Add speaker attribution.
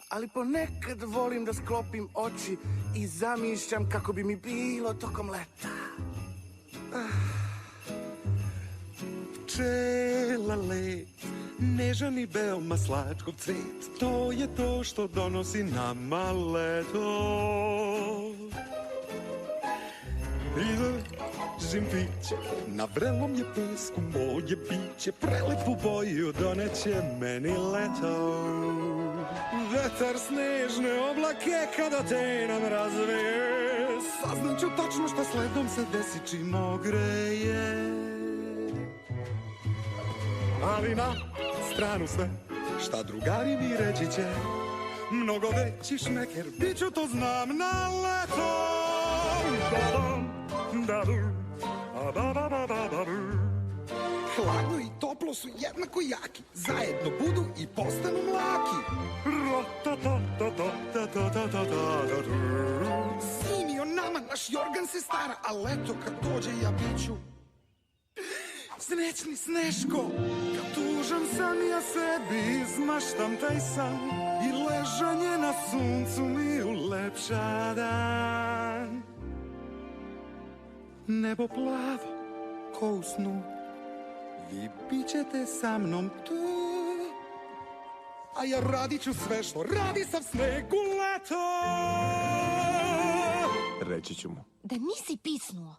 Speaker 1: ali ponekad volim da sklopim oči i zamišljam kako bi mi bilo tokom leta.
Speaker 2: Pčela let, nežan i veoma slačkov cvet, to je to što donosi nama leto. Izlažim piće, na vrelom je pesku moje biće, prelepu boju doneće meni leto. Vetar snežne oblake kada te nam razveje, saznaću tačno šta sledom se desi čim ogreje. Ali na stranu sve, šta drugari mi reći će, mnogo veći šmeker, bit ću to znam na leto. Hladno i toplo su jednako jaki, zajedno budu i postanu mlaki. Sini o nama, naš jorgan se stara, a leto kad dođe ja biću srećni Sneško. Kad tužan sam ja sebi izmaštam taj san i ležanje na suncu mi ulepša dan. Nebo plavo ko u snu, vi bit ćete sa mnom tu, a ja radit ću sve što radi sav sneg u leto.
Speaker 3: Reći ću mu
Speaker 4: Da nisi pisnuo.